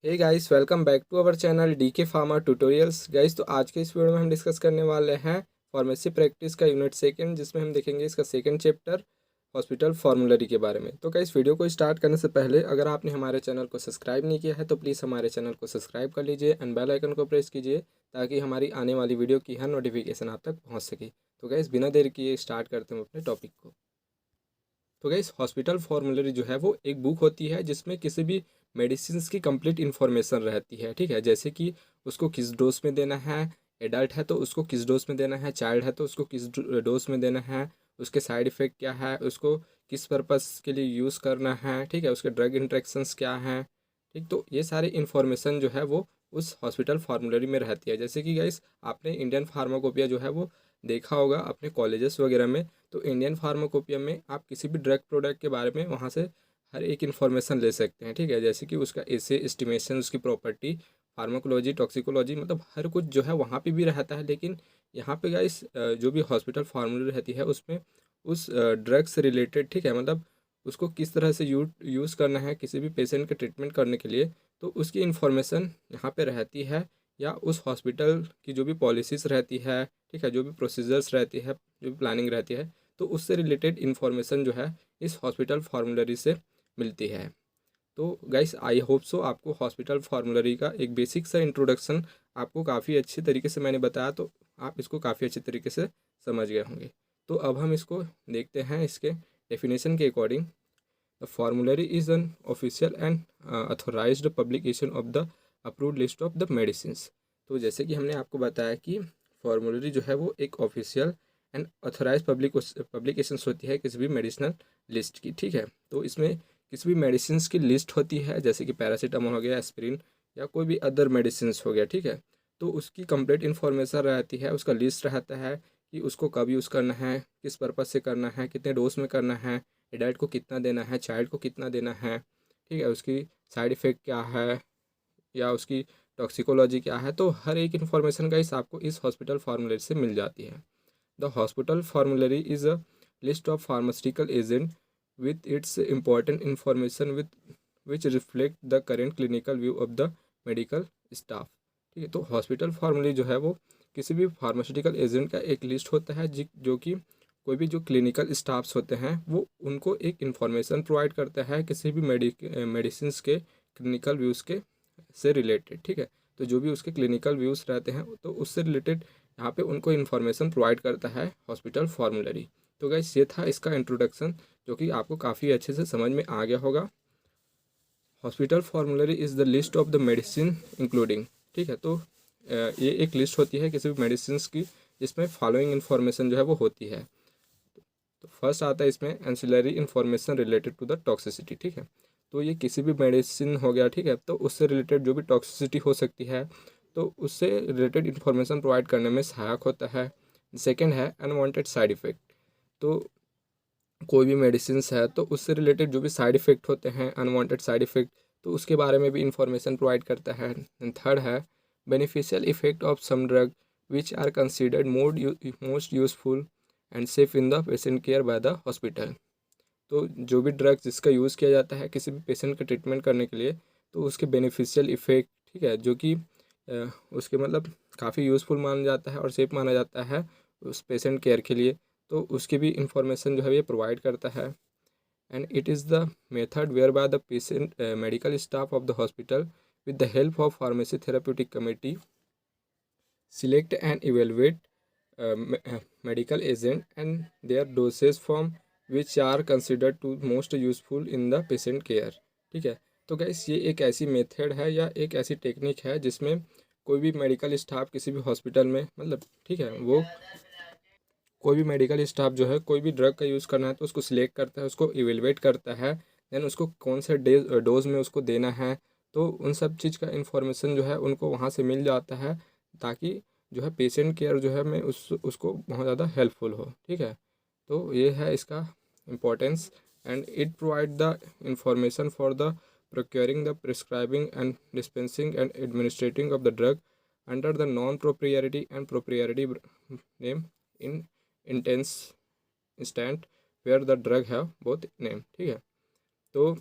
Hey guys, welcome back to our channel DK pharma tutorials. Guys, तो आज के इस वीडियो में हम डिस्कस करने वाले हैं फार्मेसी प्रैक्टिस का यूनिट सेकंड, जिसमें हम देखेंगे इसका सेकंड चैप्टर हॉस्पिटल फॉर्मूलरी के बारे में। तो गाइस, वीडियो को स्टार्ट करने से पहले अगर आपने हमारे चैनल को सब्सक्राइब नहीं किया है तो प्लीज़ हमारे चैनल को सब्सक्राइब कर लीजिए एंड बेल आइकन को प्रेस कीजिए ताकि हमारी आने वाली वीडियो की हर नोटिफिकेशन आप तक पहुँच सके। तो गाइस, बिना देर किए स्टार्ट करते हैं अपने टॉपिक को। तो गाइस, हॉस्पिटल फॉर्मूलरी जो है वो एक बुक होती है जिसमें किसी भी मेडिसिन की कंप्लीट इन्फॉर्मेशन रहती है। ठीक है, जैसे कि उसको किस डोज में देना है, एडल्ट है तो उसको किस डोज में देना है, चाइल्ड है तो उसको किस डोज में देना है, उसके साइड इफ़ेक्ट क्या है, उसको किस पर्पस के लिए यूज़ करना है, ठीक है, उसके ड्रग इंट्रैक्शंस क्या हैं। ठीक, तो ये सारी इन्फॉर्मेशन जो है वो उस हॉस्पिटल फार्मूलरी में रहती है। जैसे कि गाइस, आपने इंडियन फार्माकोपिया जो है वो देखा होगा अपने कॉलेजेस वगैरह में। तो इंडियन फार्माकोपिया में आप किसी भी ड्रग प्रोडक्ट के बारे में वहाँ से हर एक इन्फॉर्मेशन ले सकते हैं। ठीक है, जैसे कि उसका एसे एस्टिमेशन, उसकी प्रॉपर्टी, फार्माकोलॉजी, टॉक्सिकोलॉजी, मतलब हर कुछ जो है वहाँ पे भी रहता है। लेकिन यहाँ पे गाइस, जो भी हॉस्पिटल फार्मूलरी रहती है उसमें उस ड्रग से रिलेटेड, ठीक है, मतलब उसको किस तरह से यूज़ करना है किसी भी पेशेंट के ट्रीटमेंट करने के लिए, तो उसकी इन्फॉर्मेशन यहाँ पे रहती है। या उस हॉस्पिटल की जो भी पॉलिसीज़ रहती है, ठीक है, जो भी प्रोसीजर्स रहती है, जो भी प्लानिंग रहती है, तो उससे रिलेटेड इन्फॉर्मेशन जो है इस हॉस्पिटल फार्मूलरी से मिलती है। तो गाइस, आई होप सो आपको हॉस्पिटल फार्मूलरी का एक बेसिक सा इंट्रोडक्शन आपको काफ़ी अच्छे तरीके से मैंने बताया, तो आप इसको काफ़ी अच्छे तरीके से समझ गए होंगे। तो अब हम इसको देखते हैं इसके डेफिनेशन के according. The formulary is an official and authorised publication of the approved list of the medicine. तो जैसे कि हमने आपको बताया कि फार्मूलरी जो है वो एक ऑफिशियल एंड अथोराइज पब्लिकेशंस होती है किसी भी मेडिसिनल लिस्ट की। ठीक है, तो इसमें किसी भी मेडिसिन की लिस्ट होती है, जैसे कि पैरासीटामोल हो गया, एस्पिरिन, या कोई भी अदर मेडिसिन हो गया। ठीक है, तो उसकी कंप्लीट इन्फॉर्मेशन रहती है, उसका लिस्ट रहता है कि उसको कब यूज़ करना है, किस पर्पज़ से करना है, कितने डोज में करना है, एडल्ट को कितना देना है, चाइल्ड को कितना देना है, ठीक है, उसकी साइड इफ़ेक्ट क्या है, या उसकी टॉक्सिकोलॉजी क्या है। तो हर एक इन्फॉर्मेशन का इस आपको इस हॉस्पिटल फार्मूलरी से मिल जाती है। The hospital फार्मूलरी is a list of pharmaceutical agent with its important information with which reflect the current clinical view of the medical staff। ठीक है, तो हॉस्पिटल फार्मूलरी जो है वो किसी भी फार्मास्यूटिकल एजेंट का एक लिस्ट होता है जो कि कोई भी जो क्लिनिकल स्टाफ्स होते हैं वो उनको एक इन्फॉर्मेशन प्रोवाइड करता है किसी भी मेडिसिन के क्लिनिकल व्यूज़ के से रिलेटेड। ठीक है, तो जो भी उसके क्लिनिकल व्यूज़ रहते हैं तो उससे रिलेटेड यहाँ पे उनको इन्फॉर्मेशन प्रोवाइड करता है हॉस्पिटल फार्मूलरी। तो गाइस, ये था इसका इंट्रोडक्शन, जो कि आपको काफ़ी अच्छे से समझ में आ गया होगा। Hospital फार्मूलरी is the list of the medicine including. ठीक है, तो ये एक लिस्ट होती है किसी भी मेडिसिन की जिसमें फॉलोइंग इन्फॉर्मेशन जो है वो होती है। तो फर्स्ट आता है इसमें ancillary information related to the toxicity. ठीक है, तो ये किसी भी मेडिसिन हो गया, ठीक है, तो उससे रिलेटेड जो भी टॉक्सिसिटी हो सकती है तो उससे रिलेटेड इन्फॉर्मेशन प्रोवाइड करने में सहायक होता है। सेकेंड है अनवांटेड साइड इफ़ेक्ट। तो कोई भी मेडिसिन है तो उससे रिलेटेड जो भी साइड इफ़ेक्ट होते हैं, अनवांटेड साइड इफ़ेक्ट, तो उसके बारे में भी इंफॉर्मेशन प्रोवाइड करता है। एंड थर्ड है beneficial effect of some drug which are considered most useful and safe in the patient care by the hospital. तो जो भी ड्रग जिसका यूज़ किया जाता है किसी भी पेशेंट का ट्रीटमेंट करने के लिए, तो उसके बेनिफिशियल इफ़ेक्ट, ठीक है, जो कि उसके मतलब काफ़ी यूज़फुल माना जाता है और सेफ माना जाता है उस पेशेंट केयर के लिए, तो उसकी भी इंफॉर्मेशन जो है ये प्रोवाइड करता है। And it is the method where by the patient medical staff of the hospital with the help of pharmacy therapeutic committee select and evaluate medical agent and their dosage form which are considered to most useful in the patient care। ठीक है, तो gas ये एक ऐसी method है या एक ऐसी टेक्निक है जिसमें कोई भी मेडिकल स्टाफ किसी भी हॉस्पिटल में, मतलब ठीक है, वो कोई भी मेडिकल स्टाफ जो है कोई भी ड्रग का यूज़ करना है तो उसको सिलेक्ट करता है, उसको इवेलुएट करता है, देन उसको कौन से डोज में उसको देना है, तो उन सब चीज़ का इंफॉर्मेशन जो है उनको वहाँ से मिल जाता है, ताकि जो है पेशेंट केयर जो है मैं उसको बहुत ज़्यादा हेल्पफुल हो। ठीक है, तो ये है इसका importance. And it provide the information for the procuring the prescribing and dispensing and administrating of the drug under the non-proprietary and proprietary name in intense instant where the drug have both name। ठीक है, तो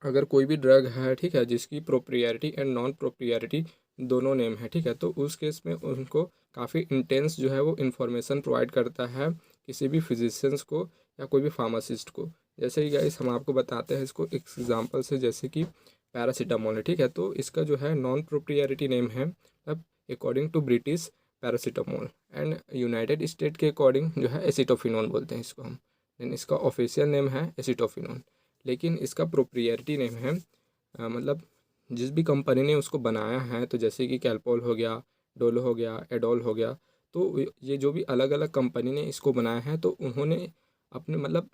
अगर कोई भी drug है, ठीक है, जिसकी प्रोप्रियरिटी एंड नॉन प्रोप्रियरिटी दोनों नेम है, ठीक है, तो उस केस में उनको काफ़ी इंटेंस जो है वो इन्फॉर्मेशन प्रोवाइड करता है किसी भी फिजिशियंस को या कोई भी फार्मासिस्ट को। जैसे कि गाइस हम आपको बताते हैं इसको एक एग्जांपल से, जैसे कि पैरासीटामोल है, ठीक है, तो इसका जो है नॉन प्रोप्रियरिटी नेम है अब according to British paracetamol, and United State के अकॉर्डिंग जो है एसिटोफिनोन बोलते हैं इसको हम। देन इसका ऑफिशियल नेम है एसिटोफिनोन, लेकिन इसका प्रोप्रियरिटी नेम है मतलब जिस भी कंपनी ने उसको बनाया है, तो जैसे कि कैलपॉल हो गया, डोलो हो गया, एडोल हो गया, तो ये जो भी अलग अलग कंपनी ने इसको बनाया है, तो उन्होंने अपने मतलब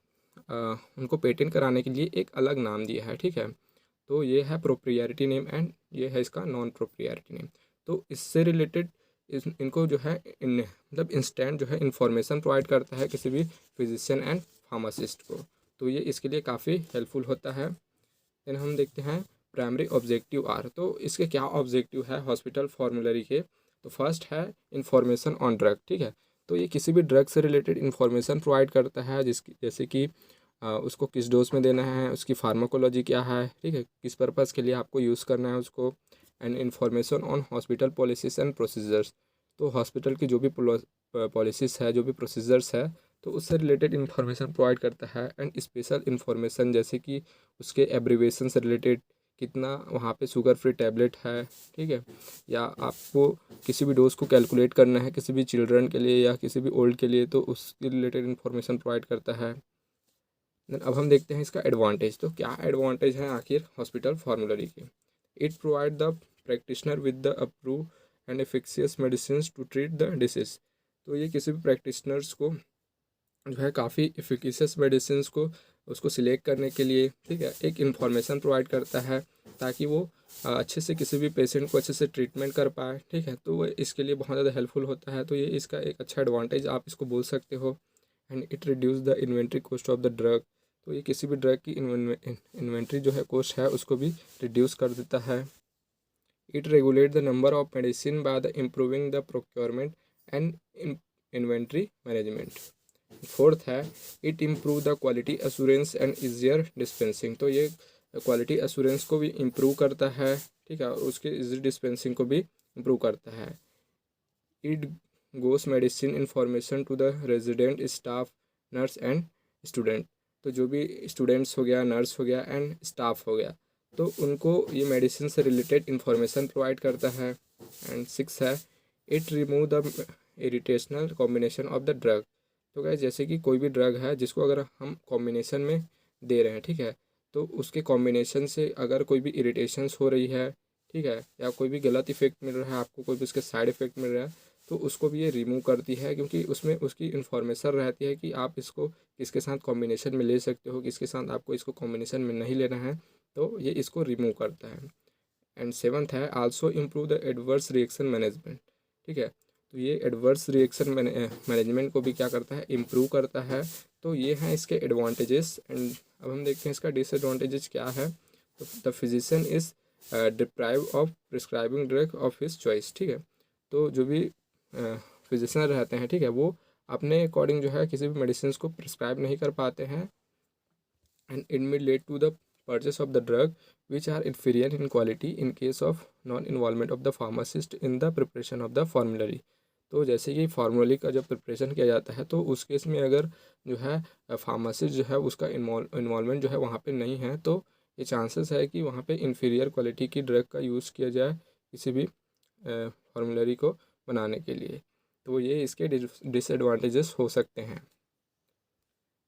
उनको पेटेंट कराने के लिए एक अलग नाम दिया है, ठीक है। तो ये है प्रोप्रियरिटी नेम एंड ये है इसका नॉन प्रोप्रियरिटी नेम। तो इससे रिलेटेड इनको जो है मतलब इंस्टेंट जो है इंफॉर्मेशन प्रोवाइड करता है किसी भी फिजिशियन एंड फार्मासिस्ट को, तो ये इसके लिए काफ़ी हेल्पफुल होता है। देन हम देखते हैं प्राइमरी ऑब्जेक्टिव आर, तो इसके क्या ऑब्जेक्टिव है हॉस्पिटल फॉर्मूलरी के। तो फर्स्ट है इंफॉर्मेशन ऑन ड्रग, ठीक है, तो ये किसी भी ड्रग से रिलेटेड इन्फॉर्मेशन प्रोवाइड करता है, जिसकी जैसे कि उसको किस डोज में देना है, उसकी फार्माकोलॉजी क्या है, ठीक है, किस पर्पज़ के लिए आपको यूज़ करना है उसको, and information on hospital policies and procedures, तो हॉस्पिटल की जो भी पॉलिसीज़ है, जो भी प्रोसीजर्स है, तो उससे रिलेटेड इन्फॉर्मेशन प्रोवाइड करता है। एंड स्पेशल इन्फॉर्मेशन जैसे कि उसके एब्रीवेशन से रिलेटेड, कितना वहाँ पे शुगर फ्री टैबलेट है, ठीक है, या आपको किसी भी डोज को कैलकुलेट करना है किसी भी चिल्ड्रन के लिए या किसी भी ओल्ड के लिए, तो उसके रिलेटेड इन्फॉर्मेशन प्रोवाइड करता है। देन अब हम देखते हैं इसका एडवांटेज, तो क्या एडवांटेज है आखिर हॉस्पिटल फॉर्मूलरी के। It provide the practitioner with the approve and efficacious medicine to treat the disease, तो ये किसी भी प्रैक्टिशनर्स को जो है काफ़ी एफिकेशियस मेडिसिन को उसको सिलेक्ट करने के लिए, ठीक है, एक इन्फॉर्मेशन प्रोवाइड करता है ताकि वो अच्छे से किसी भी पेशेंट को अच्छे से ट्रीटमेंट कर पाए, ठीक है, तो वो इसके लिए बहुत ज़्यादा हेल्पफुल होता है। तो ये इसका एक अच्छा एडवांटेज आप इसको बोल सकते हो। And it reduce the inventory cost of the drug, तो ये किसी भी ड्रग की इन्वेंट्री जो है कॉस्ट है उसको भी रिड्यूस कर देता है। It regulate the number of medicine by the improving the procurement and inventory management. Fourth है it improve the quality assurance and easier dispensing, तो ये क्वालिटी एश्योरेंस को भी इम्प्रूव करता है, ठीक है, और उसके ईजी डिस्पेंसिंग को भी इम्प्रूव करता है। It goes medicine information to the resident staff nurse and student, तो जो भी स्टूडेंट्स हो गया, नर्स हो गया एंड स्टाफ हो गया, तो उनको ये मेडिसिन से रिलेटेड इंफॉर्मेशन प्रोवाइड करता है। एंड सिक्स है it remove the irrational combination of the drug, तो क्या जैसे कि कोई भी ड्रग है जिसको अगर हम कॉम्बिनेशन में दे रहे हैं, ठीक है, तो उसके कॉम्बिनेशन से अगर कोई भी इरिटेशंस हो रही है, ठीक है, या कोई भी गलत इफेक्ट मिल रहा है आपको, कोई भी उसके साइड इफेक्ट मिल रहा है, तो उसको भी ये रिमूव करती है, क्योंकि उसमें उसकी इन्फॉर्मेशन रहती है कि आप इसको किसके साथ कॉम्बिनेशन में ले सकते हो, किसके साथ आपको इसको कॉम्बिनेशन में नहीं लेना है, तो ये इसको रिमूव करता है। एंड सेवन्थ है also improve the adverse reaction management, ठीक है, तो ये एडवर्स रिएक्शन मैनेजमेंट को भी क्या करता है, इम्प्रूव करता है। तो ये हैं इसके एडवांटेजेस। एंड अब हम देखते हैं इसका डिसएडवांटेजेस क्या है। तो the physician is deprive of prescribing drug of his choice, ठीक है, तो जो भी फिजिशियन रहते हैं, ठीक है, वो अपने अकॉर्डिंग जो है किसी भी मेडिसिन को प्रिस्क्राइब नहीं कर पाते हैं। And it may lead to the purchase of the drug which are inferior in quality in case of non-involvement of the pharmacist in the preparation of the formulary, तो जैसे कि फार्मूलरी का जब प्रिपरेशन किया जाता है, तो उस केस में अगर जो है फार्मासिस्ट जो है उसका इन्वॉल्वमेंट जो है वहाँ पे नहीं है, तो ये चांसेस है कि वहाँ पे इन्फीरियर क्वालिटी की ड्रग का यूज़ किया जाए किसी भी फार्मूलरी को बनाने के लिए, तो ये इसके डिसएडवांटेजेस हो सकते हैं।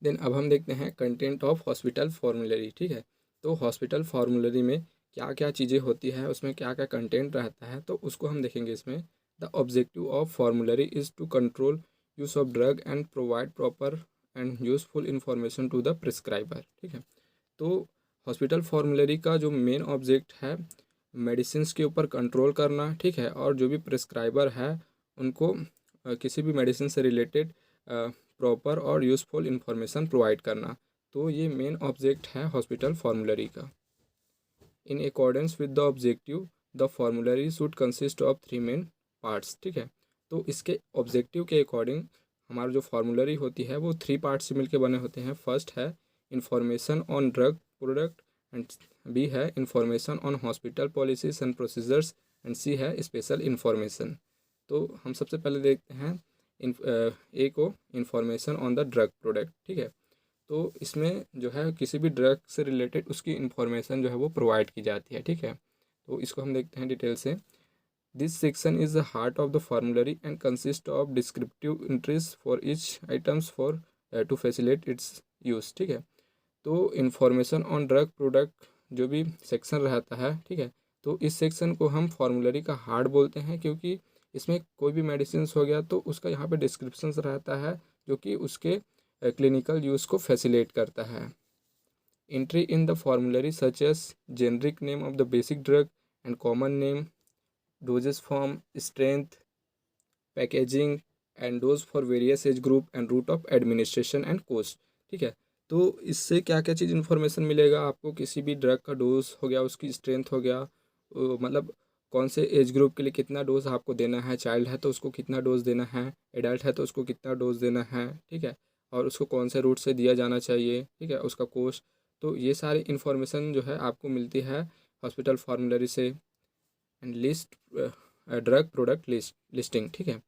देन अब हम देखते हैं कंटेंट ऑफ हॉस्पिटल फॉर्मूलरी, ठीक है, तो हॉस्पिटल फॉर्मूलरी में क्या क्या चीज़ें होती है, उसमें क्या क्या कंटेंट रहता है, तो उसको हम देखेंगे इसमें। The objective of formulary is to control use of drug and provide proper and useful information to the prescriber, ठीक है, तो हॉस्पिटल फॉर्मूलरी का जो मेन ऑब्जेक्ट है मेडिसिन के ऊपर कंट्रोल करना, ठीक है, और जो भी प्रिस्क्राइबर है उनको किसी भी मेडिसिन से रिलेटेड प्रॉपर और यूज़फुल इंफॉर्मेशन प्रोवाइड करना, तो ये मेन ऑब्जेक्ट है हॉस्पिटल फॉर्मूलरी का। In accordance with the objective the formulary should consist of three main parts, ठीक है, तो इसके ऑब्जेक्टिव के अकॉर्डिंग हमारा जो फार्मूलरी होती है वो थ्री पार्ट्स से मिलकर बने होते हैं। फर्स्ट है information on drug product and B है information on hospital policies and procedures, and C है स्पेशल इंफॉर्मेशन। तो हम सबसे पहले देखते हैं ए को information on the drug product. ठीक है, तो इसमें जो है किसी भी ड्रग से रिलेटेड उसकी इंफॉर्मेशन जो है वो प्रोवाइड की जाती है। ठीक है, तो इसको हम देखते हैं डिटेल से। This section is the heart of the formulary and consist of descriptive entries for each items for to facilitate its use. ठीक है, तो इंफॉर्मेशन ऑन ड्रग प्रोडक्ट जो भी सेक्शन रहता है, ठीक है, तो इस सेक्शन को हम फार्मूलरी का हार्ट बोलते हैं, क्योंकि इसमें कोई भी मेडिसिन हो गया तो उसका यहाँ पे डिस्क्रिप्शन रहता है जो कि उसके क्लिनिकल यूज़ को फैसिलिटेट करता है। Entry in the formulary such as generic name of the basic drug and common name, doses form, strength, packaging and dose for various age group and route of administration and cost. ठीक है, तो इससे क्या क्या चीज़ information मिलेगा आपको, किसी भी ड्रग का डोज हो गया, उसकी स्ट्रेंथ हो गया, मतलब कौन से एज ग्रुप के लिए कितना डोज आपको देना है, चाइल्ड है तो उसको कितना डोज देना है, एडल्ट है तो उसको कितना डोज देना है। ठीक है, और उसको कौन से रूट से दिया जाना चाहिए। ठीक है, उसका कोस्ट, तो ये सारी इन्फॉर्मेशन जो है आपको मिलती है हॉस्पिटल फार्मूलरी से। And list drug product listing. ठीक है,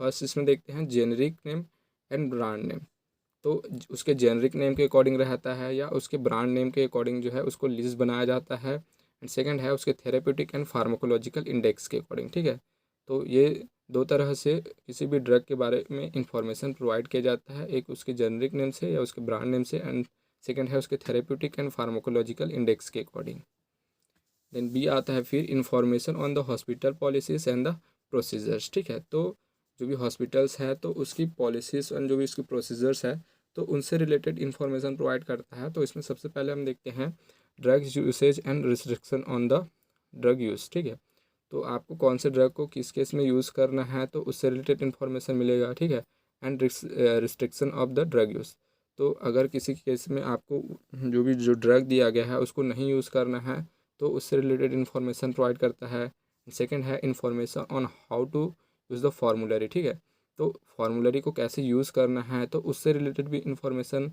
फर्स्ट इसमें देखते हैं generic name and brand name. तो उसके जेनरिक नेम के अकॉर्डिंग रहता है या उसके ब्रांड नेम के अकॉर्डिंग जो है उसको लिस्ट बनाया जाता है। एंड सेकंड है उसके थेरेप्यूटिक एंड फार्माकोलॉजिकल इंडेक्स के अकॉर्डिंग। ठीक है, तो ये दो तरह से किसी भी ड्रग के बारे में इंफॉर्मेशन प्रोवाइड किया जाता है, एक उसके जेनरिक नेम से या उसके ब्रांड नेम से, एंड सेकंड है उसके थेरेप्यूटिक एंड फार्माकोलॉजिकल इंडेक्स के अकॉर्डिंग। देन बी आता है फिर information on the hospital policies and the procedures. ठीक है, तो जो भी हॉस्पिटल्स है तो उसकी पॉलिसीज़ एंड जो भी उसकी प्रोसीजर्स है तो उनसे रिलेटेड इन्फॉर्मेशन प्रोवाइड करता है। तो इसमें सबसे पहले हम देखते हैं drug usage and restriction on the drug use. ठीक है, तो आपको कौन से ड्रग को किस केस में यूज़ करना है तो उससे रिलेटेड इन्फॉर्मेशन मिलेगा। ठीक है, and restriction of the drug use, तो अगर किसी केस में आपको जो ड्रग दिया गया है उसको नहीं यूज़ करना है तो उससे रिलेटेड इन्फॉर्मेशन प्रोवाइड करता है। सेकंड है information on how to use the formulary. ठीक है, तो फार्मूलरी को कैसे यूज़ करना है तो उससे रिलेटेड भी इन्फॉर्मेशन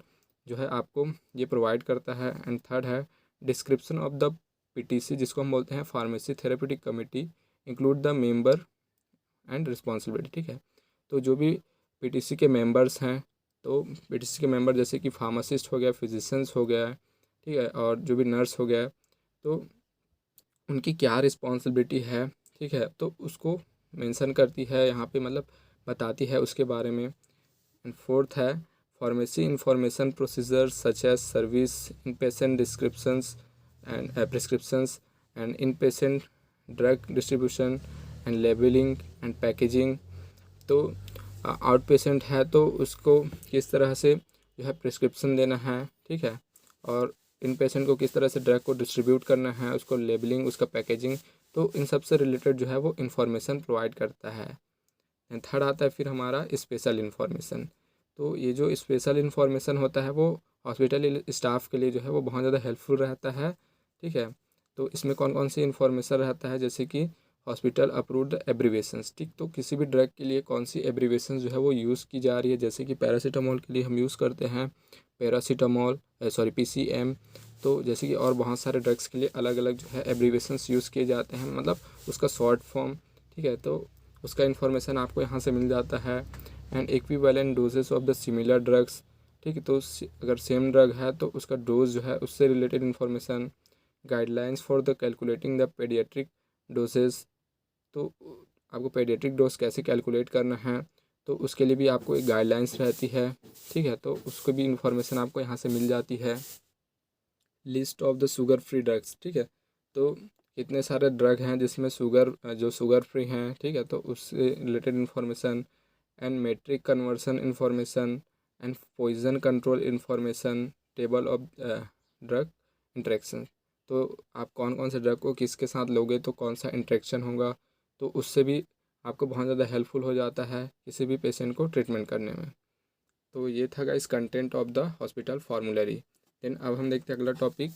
जो है आपको ये प्रोवाइड करता है। एंड थर्ड है डिस्क्रिप्शन ऑफ द पीटीसी, जिसको हम बोलते हैं pharmacy therapeutic committee, include the member and responsibility. ठीक है, तो जो भी पीटीसी के मेंबर्स हैं तो पीटीसी के मेंबर जैसे कि फार्मासिस्ट हो गया, फिजिशियंस हो गया, ठीक है, और जो भी नर्स हो गया, तो उनकी क्या रिस्पॉन्सिबिलिटी है। ठीक है, तो उसको मेंशन करती है यहाँ पे, मतलब बताती है उसके बारे में। एंड फोर्थ है pharmacy information procedure such as service, in patient descriptions and prescriptions and in patient drug distribution and labelling and packaging. तो आउट पेशेंट है तो उसको किस तरह से जो है प्रिस्क्रिप्शन देना है। ठीक है, और इन पेशेंट को किस तरह से ड्रग को डिस्ट्रीब्यूट करना है, उसको लेबलिंग, उसका पैकेजिंग, तो इन सब से रिलेटेड जो है वो इन्फॉर्मेशन प्रोवाइड करता है। एंड थर्ड आता है फिर हमारा स्पेशल इन्फॉर्मेशन। तो ये जो स्पेशल इन्फॉर्मेशन होता है वो हॉस्पिटल स्टाफ के लिए जो है वो बहुत ज़्यादा हेल्पफुल रहता है। ठीक है, तो इसमें कौन कौन सी इन्फॉर्मेशन रहता है, जैसे कि हॉस्पिटल अप्रूव्ड एब्रीवेशंस। ठीक, तो किसी भी ड्रग के लिए कौन सी एब्रीवेशन जो है वो यूज़ की जा रही है, जैसे कि पैरासीटामोल के लिए हम यूज़ करते हैं पैरासीटामोल, PCM। तो जैसे कि और बहुत सारे ड्रग्स के लिए अलग अलग जो है एब्रीवेशंस यूज़ किए जाते हैं, मतलब उसका शॉर्ट फॉर्म। ठीक है, तो उसका इन्फॉर्मेशन आपको यहाँ से मिल जाता है। And equivalent doses of the similar drugs. ठीक है, तो अगर सेम ड्रग है तो उसका डोज जो है उससे related information. Guidelines for the calculating the paediatric doses, तो आपको पेडियाट्रिक डोज कैसे कैलकुलेट करना है तो उसके लिए भी आपको एक गाइडलाइंस रहती है। ठीक है, तो उसको भी इन्फॉर्मेशन आपको यहाँ से मिल जाती है। List of the sugar free drugs. ठीक है, तो कितने सारे ड्रग हैं जिसमें जो शुगर फ्री हैं। ठीक है, तो उससे related information. And metric conversion information and poison control information, table of drug interaction. तो आप कौन कौन से ड्रग को किसके साथ लोगे तो कौन सा इंटरेक्शन होगा, तो उससे भी आपको बहुत ज़्यादा हेल्पफुल हो जाता है किसी भी पेशेंट को ट्रीटमेंट करने में। तो ये था guys content of the hospital formulary. Then अब हम देखते हैं अगला topic,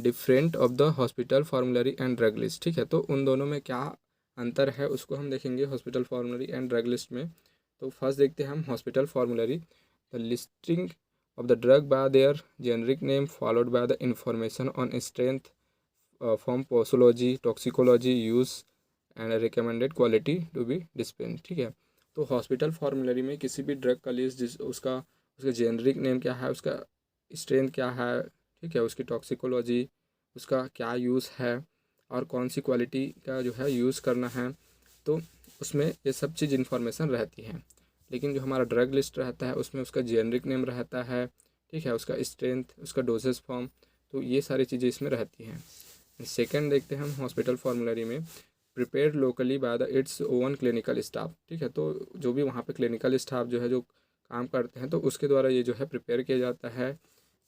different of the hospital formulary and drug list. ठीक है, तो उन दोनों में क्या अंतर है उसको हम देखेंगे hospital formulary and drug list में। तो फर्स्ट देखते हैं हम hospital formulary. The listing of the drug by their generic name followed by the information on strength from posology toxicology use and recommended quality to be dispense. ठीक है, तो hospital formulary में किसी भी ड्रग का लिस्ट जिस उसका generic name क्या है, उसका स्ट्रेंथ क्या है, ठीक है, उसकी टॉक्सिकोलॉजी, उसका क्या यूज़ है और कौन सी क्वालिटी का जो है यूज़ करना है, तो उसमें ये सब चीज़ इन्फॉर्मेशन रहती है। लेकिन जो हमारा ड्रग लिस्ट रहता है उसमें उसका जेनरिक नेम रहता है, ठीक है, उसका स्ट्रेंथ, उसका डोजेस फॉर्म, तो ये सारी चीज़ें इसमें रहती हैं। सेकेंड देखते हैं हम हॉस्पिटल फॉर्मूलरी में, prepared locally by the its own clinical staff. ठीक है, तो जो भी वहाँ पे क्लिनिकल स्टाफ जो है जो काम करते हैं तो उसके द्वारा ये जो है प्रिपेयर किया जाता है।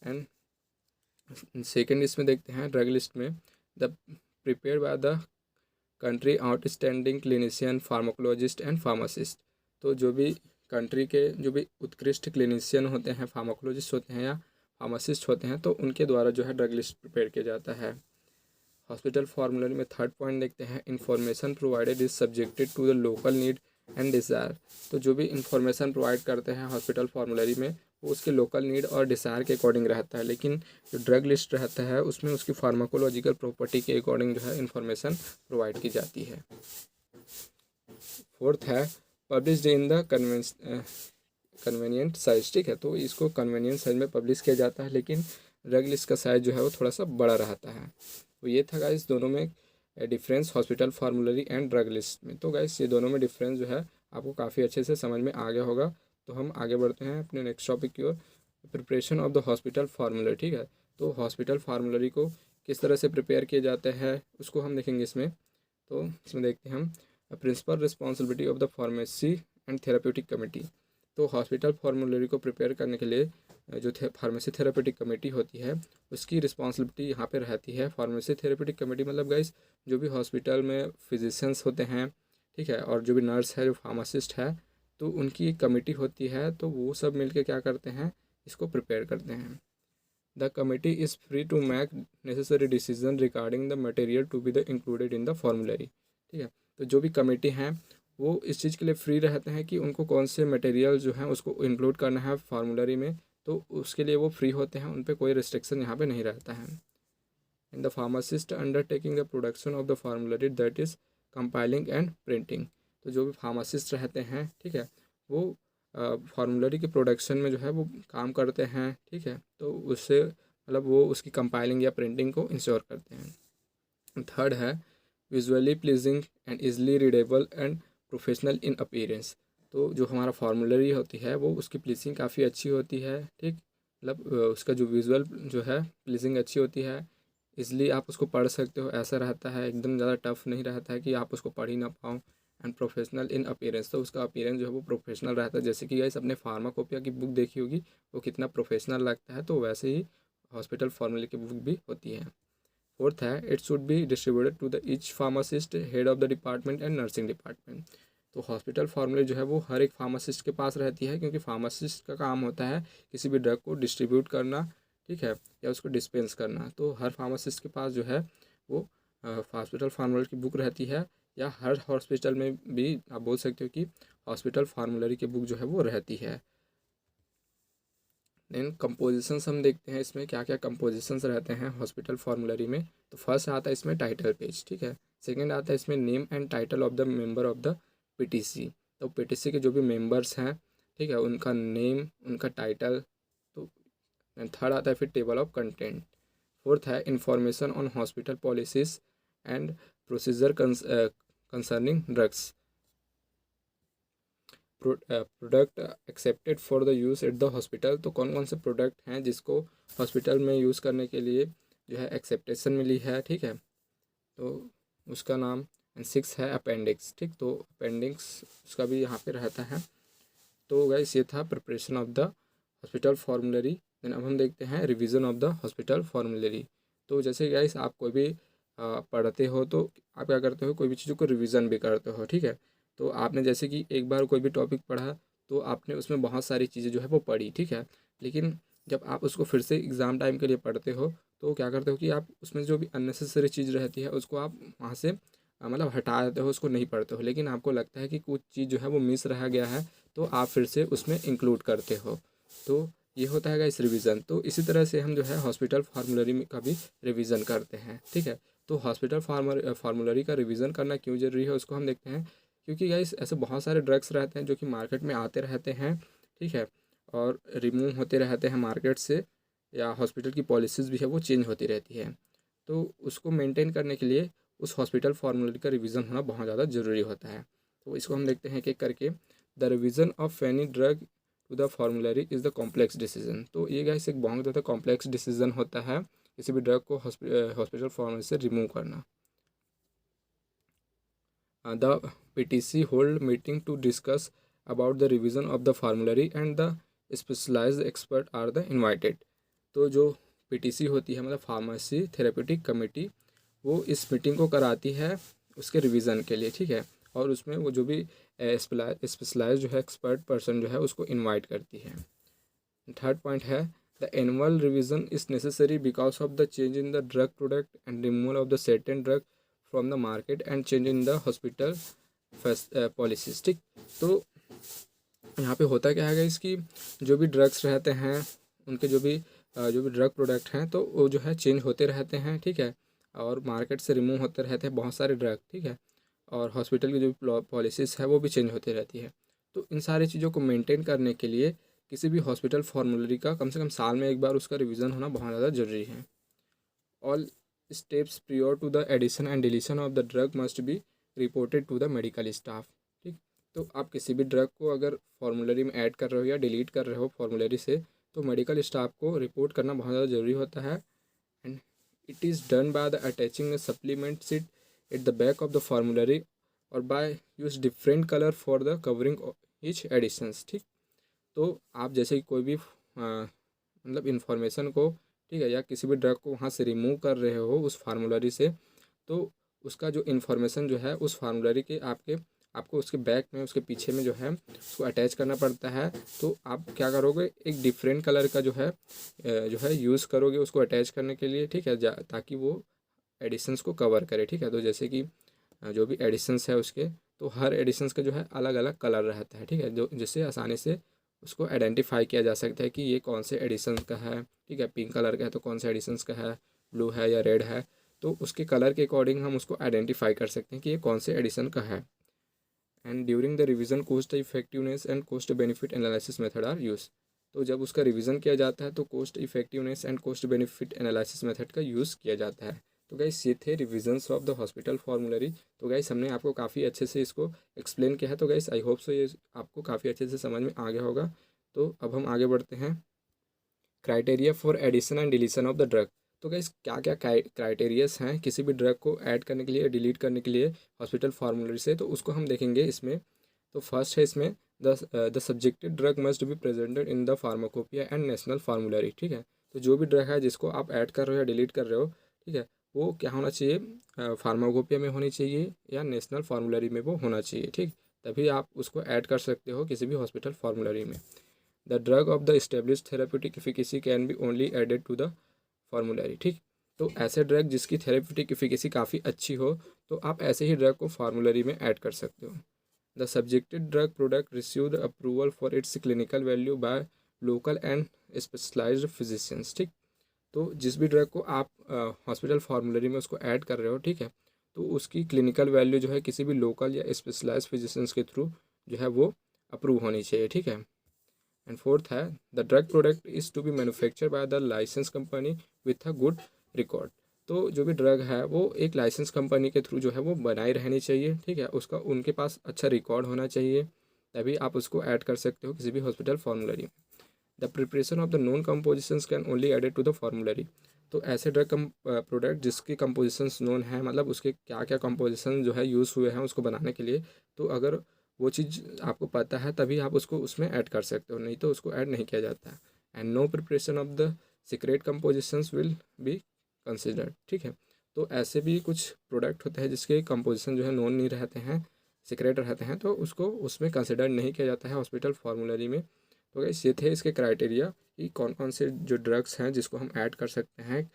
एंड सेकेंड इसमें देखते हैं ड्रग लिस्ट में, the prepare by the country outstanding clinician pharmacologist and pharmacist. तो जो भी कंट्री के जो भी उत्कृष्ट क्लिनिशियन होते हैं, फार्माकोलॉजिस्ट होते हैं या फार्मासिस्ट होते हैं, तो उनके द्वारा जो है ड्रग लिस्ट प्रिपेयर किया जाता है। हॉस्पिटल फॉर्मूलरी में थर्ड पॉइंट देखते हैं, information provided is subjected to the local need and desire. तो जो भी इन्फॉर्मेशन प्रोवाइड करते हैं हॉस्पिटल फॉर्मूलरी में वो उसके लोकल नीड और डिज़ायर के अकॉर्डिंग रहता है, लेकिन जो ड्रग लिस्ट रहता है उसमें उसकी फार्माकोलॉजिकल प्रॉपर्टी के अकॉर्डिंग जो है इन्फॉर्मेशन प्रोवाइड की जाती है। फोर्थ है published in the convenient size. ठीक है, तो इसको कन्वेनियंट साइज में पब्लिश किया जाता है, लेकिन ड्रग लिस्ट का साइज जो है वो थोड़ा सा बड़ा रहता है। तो ये था गाइस दोनों में difference hospital formulary and drug list में। तो गाइस ये दोनों में डिफरेंस जो है आपको काफ़ी अच्छे से समझ में आ गया होगा। तो हम आगे बढ़ते हैं अपने नेक्स्ट टॉपिक की ओर, preparation of the hospital formulary. ठीक है, तो हॉस्पिटल फार्मूलरी को किस तरह से प्रिपेयर किए जाते हैं उसको हम देखेंगे इसमें। तो इसमें देखते हैं हम principal responsibility of the pharmacy and therapeutic committee. तो हॉस्पिटल फार्मूलरी को प्रिपेयर करने के लिए जो फार्मेसी थेराप्यूटिक कमेटी होती है उसकी रिस्पॉन्सिबिलिटी यहाँ पे रहती है। फार्मेसी थेराप्यूटिक कमेटी मतलब गाइस जो भी हॉस्पिटल में फिजिशियंस होते हैं, ठीक है, और जो भी नर्स है, जो फार्मासिस्ट है, तो उनकी एक कमेटी होती है, तो वो सब मिलके क्या करते हैं, इसको प्रिपेयर करते हैं। The committee is free to make necessary decision regarding the material to be the included in the formulary. ठीक है, तो जो भी कमेटी हैं वो इस चीज़ के लिए फ्री रहते हैं कि उनको कौन से मटेरियल जो हैं उसको इंक्लूड करना है फार्मूलरी में, तो उसके लिए वो फ्री होते हैं, उन पर कोई रिस्ट्रिक्शन यहाँ पे नहीं रहता है। In the pharmacist undertaking the production of the फार्मूलरी that is compiling and printing. तो जो भी फार्मासिस्ट रहते हैं, ठीक है, वो फार्मूलरी के प्रोडक्शन में जो है वो काम करते हैं। ठीक है, तो उससे मतलब वो उसकी कंपाइलिंग या प्रिंटिंग को इंश्योर करते हैं। थर्ड है visually pleasing and easily readable and professional in appearance. तो जो हमारा फार्मूलरी होती है वो उसकी प्लीजिंग काफ़ी अच्छी होती है। ठीक, मतलब उसका जो विजुअल जो है प्लीजिंग अच्छी होती है, इसलिए आप उसको पढ़ सकते हो, ऐसा रहता है, एकदम ज़्यादा टफ नहीं रहता है कि आप उसको पढ़ ही ना पाओ। एंड प्रोफेशनल इन अपीयरेंस, तो उसका अपीयरेंस जो है वो प्रोफेशनल रहता है। जैसे कि गाइस अपने फार्माकोपिया की बुक देखी होगी, वो कितना प्रोफेशनल लगता है, तो वैसे ही हॉस्पिटल फार्मूलरी की बुक भी होती है। फोर्थ है it should be distributed to the each pharmacist, head of the department and nursing department. तो हॉस्पिटल फार्मूलरी जो है वो हर एक फार्मासिस्ट के पास रहती है, क्योंकि फार्मासिस्ट का काम होता है किसी भी ड्रग को डिस्ट्रीब्यूट करना, ठीक है, या उसको डिस्पेंस करना। तो हर फार्मासिस्ट के पास जो है वो हॉस्पिटल फार्मूलरी की बुक रहती है, या हर हॉस्पिटल में भी आप बोल सकते हो कि हॉस्पिटल फार्मूलरी की बुक जो है वो रहती है। देन कंपोजिशंस हम देखते हैं इसमें क्या क्या कंपोजिशंस रहते हैं हॉस्पिटल फार्मूलरी में। तो फर्स्ट आता है इसमें टाइटल पेज। ठीक है, सेकंड आता है इसमें name and title of the member of the PTC. तो पीटीसी के जो भी मेंबर्स हैं, ठीक है, उनका नेम, उनका टाइटल। तो थर्ड आता है फिर टेबल ऑफ कंटेंट। फोर्थ है information on hospital policies and procedure concerning drugs. Product accepted for the use at the hospital. तो कौन कौन से प्रोडक्ट हैं जिसको हॉस्पिटल में यूज़ करने के लिए जो है एक्सेप्टेशन मिली है, ठीक है, तो उसका नाम। एंड सिक्स है अपेंडिक्स। ठीक, तो अपेंडिक्स उसका भी यहाँ पे रहता है। तो गाइस ये था preparation of the hospital formulary. Then अब हम देखते हैं revision of the hospital formulary. तो जैसे गाइस आप कोई भी पढ़ते हो तो आप क्या करते हो, कोई भी चीज़ों को रिवीजन भी करते हो। ठीक है, तो आपने जैसे कि एक बार कोई भी टॉपिक पढ़ा तो आपने उसमें बहुत सारी चीज़ें जो है वो पढ़ी, ठीक है, लेकिन जब आप उसको फिर से एग्ज़ाम टाइम के लिए पढ़ते हो तो क्या करते हो कि आप उसमें जो भी अननेसेसरी चीज़ रहती है उसको आप वहाँ से मतलब हटा देते हो, उसको नहीं पढ़ते हो, लेकिन आपको लगता है कि कुछ चीज़ जो है वो मिस रह गया है तो आप फिर से उसमें इंक्लूड करते हो। तो ये होता है गाइस रिवीजन। तो इसी तरह से हम जो है हॉस्पिटल फार्मूलरी का भी रिवीजन करते हैं, ठीक है। तो हॉस्पिटल फार्मूलरी का रिवीजन करना क्यों जरूरी है उसको हम देखते हैं। क्योंकि गाइस ऐसे बहुत सारे ड्रग्स रहते हैं जो कि मार्केट में आते रहते हैं, ठीक है, और रिमूव होते रहते हैं मार्केट से, या हॉस्पिटल की पॉलिसीज़ भी है वो चेंज होती रहती है। तो उसको मेंटेन करने के लिए उस हॉस्पिटल फार्मूलरी का रिवीजन होना बहुत ज़्यादा ज़रूरी होता है। तो इसको हम देखते हैं एक एक करके। The revision of any drug to the formulary is the complex decision. तो ये गाइस एक बहुत ज़्यादा कॉम्प्लेक्स डिसीजन होता है किसी भी ड्रग को हॉस्पिटल फार्मूलरी से रिमूव करना। The PTC hold meeting to discuss about the revision of the formulary and the specialized expert are the invited। तो जो PTC होती है मतलब फार्मेसी थेरेप्यूटिक कमेटी, वो इस मीटिंग को कराती है उसके रिवीजन के लिए, ठीक है, और उसमें वो जो भी स्पेशलाइज जो है एक्सपर्ट पर्सन जो है उसको इनवाइट करती है। थर्ड पॉइंट है the annual revision is necessary because of the change in the drug product and removal of the certain drug from the market and change in the hospital policies, ठीक। तो यहाँ पे होता क्या है इसकी जो भी ड्रग्स रहते हैं उनके जो भी ड्रग प्रोडक्ट हैं तो वो जो है चेंज होते रहते हैं, ठीक है, और मार्केट से रिमूव होते रहते हैं बहुत सारे ड्रग, ठीक है, और हॉस्पिटल की जो पॉलिसीज़ है वो भी चेंज होती रहती है। तो इन सारी चीज़ों को मेंटेन करने के लिए किसी भी हॉस्पिटल फार्मूलरी का कम से कम साल में एक बार उसका रिवीजन होना बहुत ज़्यादा ज़रूरी है। All steps prior to the addition and deletion of the drug must be reported to the medical staff, ठीक। तो आप किसी भी ड्रग को अगर फार्मूलरी में ऐड कर रहे हो या डिलीट कर रहे हो फार्मूलरी से तो मेडिकल स्टाफ को रिपोर्ट करना बहुत ज़्यादा ज़रूरी होता है। And it is done by the attaching the supplement sheet at the back of the formulary और by use different colour for the covering each additions, ठीक। तो आप जैसे कि कोई भी मतलब इन्फॉर्मेशन को, ठीक है, या किसी भी ड्रग को वहाँ से रिमूव कर रहे हो उस फार्मूलरी से, तो उसका जो इन्फॉर्मेशन जो है उस फार्मूलरी के आपको उसके बैक में उसके पीछे में जो है उसको अटैच करना पड़ता है। तो आप क्या करोगे एक डिफरेंट कलर का जो है यूज़ करोगे उसको अटैच करने के लिए, ठीक है, ताकि वो एडिशंस को कवर करे, ठीक है। तो जैसे कि जो भी एडिशंस है उसके तो हर एडिशंस का जो है अलग अलग कलर रहता है, ठीक है, जो जिससे आसानी से उसको आइडेंटिफाई किया जा सकता है कि ये कौन से एडिशन का है, ठीक है, पिंक कलर का है तो कौन से एडिशंस का है, ब्लू है या रेड है, तो उसके कलर के अकॉर्डिंग हम उसको आइडेंटिफाई कर सकते हैं कि ये कौन से एडिशन का है। And during the revision cost effectiveness and cost benefit analysis method are use. तो जब उसका रिवीजन किया जाता है तो cost effectiveness and cost benefit analysis method का यूज़ किया जाता है। तो गाइस ये थे revisions of the hospital formulary. तो गाइस हमने आपको काफ़ी अच्छे से इसको एक्सप्लेन किया है। तो गाइस आई होप सो ये आपको काफ़ी अच्छे से समझ में आ गया होगा। तो अब हम आगे बढ़ते हैं criteria for addition and deletion of the drug. तो गाइस क्या क्या क्राइटेरियाज हैं किसी भी ड्रग को ऐड करने के लिए डिलीट करने के लिए हॉस्पिटल फार्मूलरी से, तो उसको हम देखेंगे इसमें। तो फर्स्ट है इसमें the subjected drug must be presented in the pharmacopoeia and national फार्मूलरी, ठीक है। तो जो भी ड्रग है जिसको आप ऐड कर रहे हो या डिलीट कर रहे हो, ठीक है, वो क्या होना चाहिए, फार्माकोपिया में होनी चाहिए या नेशनल फार्मूलरी में वो होना चाहिए, ठीक। तभी आप उसको ऐड कर सकते हो किसी भी हॉस्पिटल फार्मूलरी में। The drug of the establish therapeutic efficacy can be only added to the formulary, ठीक। तो ऐसे ड्रग जिसकी थेरेप्यूटिक इफिकेसी काफ़ी अच्छी हो तो आप ऐसे ही ड्रग को फार्मूलरी में ऐड कर सकते हो। The subjected drug product receive the approval for its clinical value by local and specialised physicians, ठीक। तो जिस भी ड्रग को आप हॉस्पिटल फार्मूलरी में उसको ऐड कर रहे हो, ठीक है, तो उसकी क्लिनिकल वैल्यू जो है किसी भी लोकल या स्पेशलाइज्ड फिजिशियंस के थ्रू जो है वो अप्रूव होनी चाहिए, ठीक है। एंड फोर्थ है the drug product is to be manufacture by the license company with a good record. तो जो भी ड्रग है वो एक लाइसेंस कंपनी के थ्रू जो है वो बनाई रहनी चाहिए, ठीक है, उसका उनके पास अच्छा रिकॉर्ड होना चाहिए, तभी आप उसको ऐड कर सकते हो किसी भी हॉस्पिटल फार्मूलरी में। The preparation of the non compositions can only added to the formulary. तो ऐसे ड्रग प्रोडक्ट जिसकी कंपोजिशंस नोन है, मतलब उसके क्या क्या कंपोजिशन जो है यूज़ हुए हैं उसको बनाने के लिए, तो अगर वो चीज़ आपको पता है तभी आप उसको उसमें ऐड कर सकते हो, नहीं तो उसको ऐड नहीं किया जाता है। And no preparation of the secret compositions will be considered, ठीक है। तो ऐसे भी कुछ प्रोडक्ट होते हैं जिसके कंपोजिशन जो है नोन नहीं रहते हैं, सीक्रेट रहते हैं, तो उसको उसमें कंसिडर नहीं किया जाता है हॉस्पिटल फार्मूलरी में। तो गाइस ये थे इसके क्राइटेरिया कि कौन कौन से जो ड्रग्स हैं जिसको हम ऐड कर सकते हैं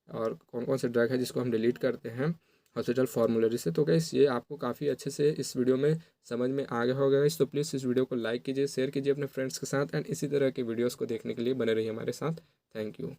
और कौन कौन से ड्रग है जिसको हम डिलीट करते हैं। हॉस्पिटल फॉर्मूलरी से। तो गाइस ये आपको काफ़ी अच्छे से इस वीडियो में समझ में आ गया होगा गाइस। तो प्लीज़ इस वीडियो को लाइक कीजिए, शेयर कीजिए अपने फ्रेंड्स के साथ, एंड इसी तरह के वीडियोस को देखने के लिए बने रहिए हमारे साथ। Thank you.